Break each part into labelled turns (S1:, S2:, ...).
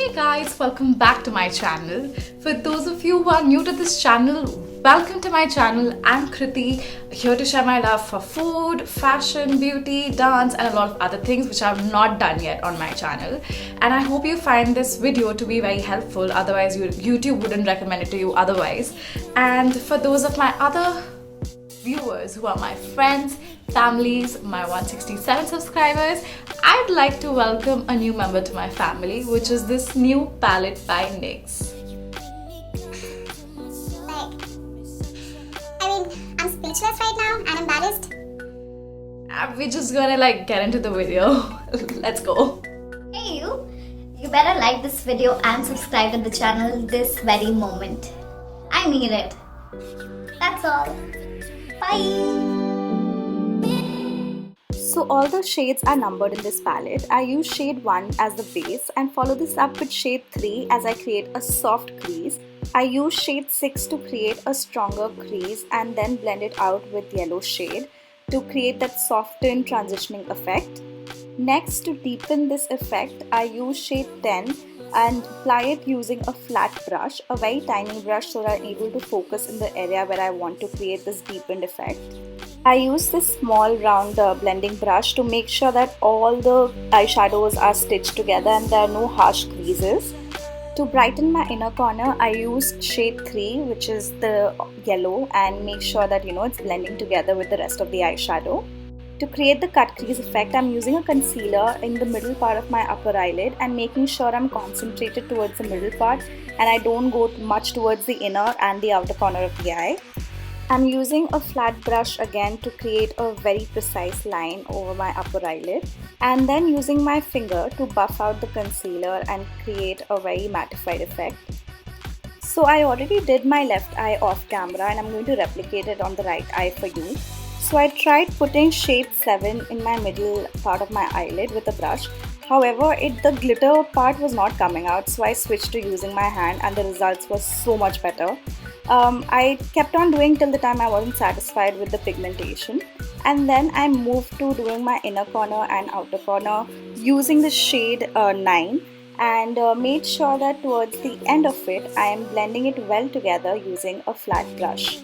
S1: Hey guys, welcome back to my channel. For those of you who are new to this channel, welcome to my channel. I'm Kriti, here to share my love for food, fashion, beauty, dance and a lot of other things which I've not done yet on my channel. And I hope you find this video to be very helpful, otherwise YouTube wouldn't recommend it to you otherwise. And for those of my other viewers who are my friends, families, my 167 subscribers, I'd like to welcome a new member to my family, which is this new palette by NYX.
S2: I'm speechless right now and embarrassed.
S1: We're just gonna get into the video. Let's go.
S2: Hey you better like this video and subscribe to the channel this very moment. I need it. That's all. Bye.
S3: So all the shades are numbered in this palette. I use shade 1 as the base and follow this up with shade 3 as I create a soft crease. I use shade 6 to create a stronger crease and then blend it out with yellow shade to create that softened transitioning effect. Next, to deepen this effect, I use shade 10 and apply it using a flat brush, a very tiny brush, so that I'm able to focus in the area where I want to create this deepened effect. I use this small round blending brush to make sure that all the eyeshadows are stitched together and there are no harsh creases. To brighten my inner corner, I use shade 3, which is the yellow, and make sure that it's blending together with the rest of the eyeshadow. To create the cut crease effect, I'm using a concealer in the middle part of my upper eyelid and making sure I'm concentrated towards the middle part and I don't go much towards the inner and the outer corner of the eye. I'm using a flat brush again to create a very precise line over my upper eyelid, and then using my finger to buff out the concealer and create a very mattified effect. So I already did my left eye off camera and I'm going to replicate it on the right eye for you. So I tried putting shade 7 in my middle part of my eyelid with a brush. However, the glitter part was not coming out, so I switched to using my hand and the results were so much better. I kept on doing till the time I wasn't satisfied with the pigmentation, and then I moved to doing my inner corner and outer corner using the shade 9 and made sure that towards the end of it I am blending it well together using a flat brush.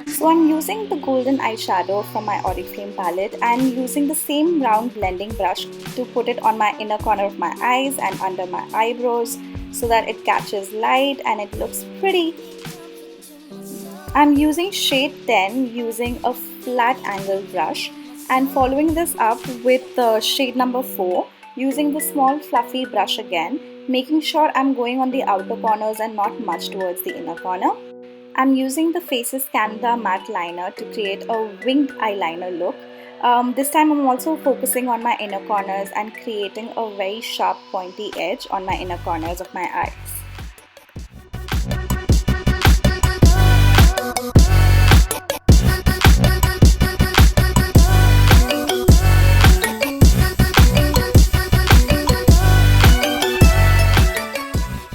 S3: So I'm using the golden eyeshadow from my Oriflame palette and using the same round blending brush to put it on my inner corner of my eyes and under my eyebrows so that it catches light and it looks pretty. I'm using shade 10 using a flat angle brush and following this up with shade number 4 using the small fluffy brush again, making sure I'm going on the outer corners and not much towards the inner corner. I'm using the Faces Canada matte liner to create a winged eyeliner look. This time I'm also focusing on my inner corners and creating a very sharp pointy edge on my inner corners of my eyes.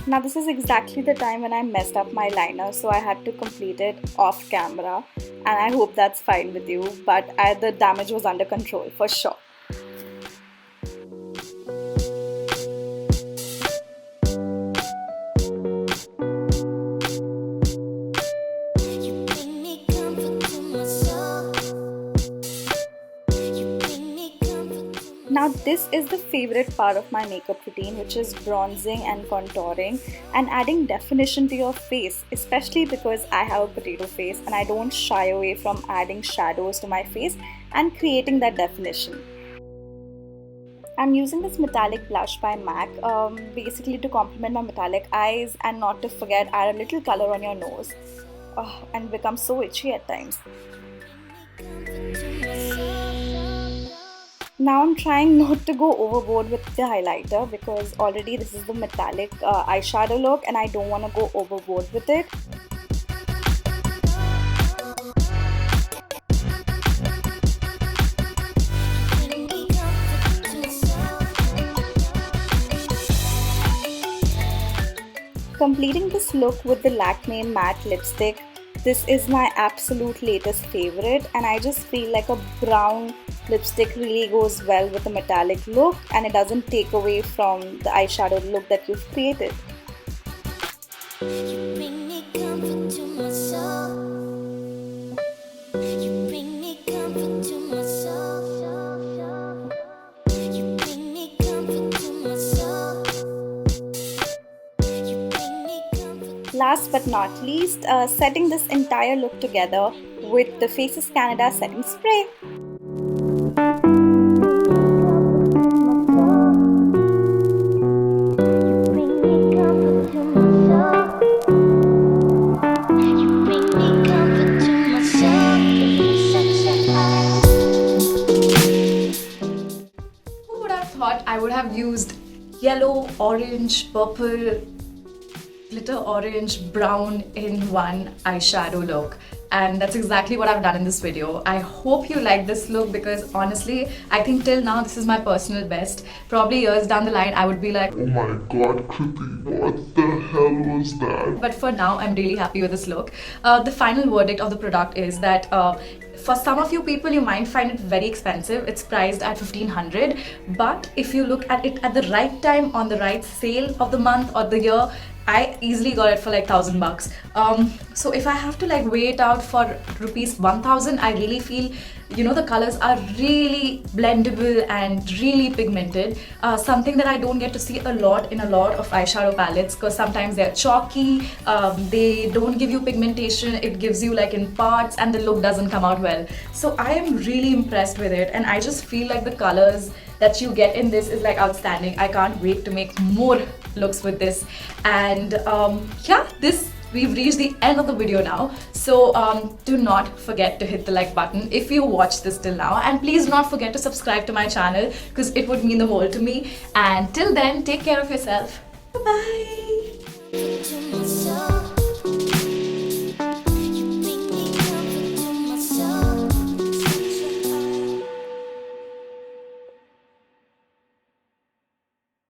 S3: Now this is exactly the time when I messed up my liner, so I had to complete it off camera, and I hope that's fine with you, but the damage was under control for sure. Now this is the favorite part of my makeup routine, which is bronzing and contouring and adding definition to your face, especially because I have a potato face and I don't shy away from adding shadows to my face and creating that definition. I'm using this metallic blush by MAC basically to complement my metallic eyes and not to forget add a little color on your nose and become so itchy at times. Now I'm trying not to go overboard with the highlighter because already this is the metallic eyeshadow look and I don't want to go overboard with it. Completing this look with the Lakme matte lipstick. This is my absolute latest favorite, and I just feel like a brown lipstick really goes well with a metallic look, and it doesn't take away from the eyeshadow look that you've created.
S4: You bring me comfort to my soul. You bring me comfort to my soul. You bring me comfort to my soul. You bring me comfort.
S3: Last but not least, setting this entire look together with the Faces Canada setting spray.
S1: I would have used yellow, orange, purple, glitter orange, brown in one eyeshadow look, and that's exactly what I've done in this video. I hope you like this look because honestly I think till now this is my personal best. Probably years down the line I would be like,
S5: oh my god, Kriti, what the hell was that?
S1: but for now I'm really happy with this look. The final verdict of the product is that for some of you people, you might find it very expensive. It's priced at 1500, but if you look at it at the right time on the right sale of the month or the year, I easily got it for like $1,000. So if I have to like weigh it out for rupees 1000, I really feel, you know, the colors are really blendable and really pigmented. Something that I don't get to see a lot in a lot of eyeshadow palettes, because sometimes they're chalky, they don't give you pigmentation, it gives you like in parts and the look doesn't come out well. So I am really impressed with it, and I just feel like the colors that you get in this is like outstanding. I can't wait to make more looks with this. And yeah, we've reached the end of the video now, so do not forget to hit the like button if you watched this till now, and please do not forget to subscribe to my channel because it would mean the world to me. And till then, take care of yourself. Bye bye.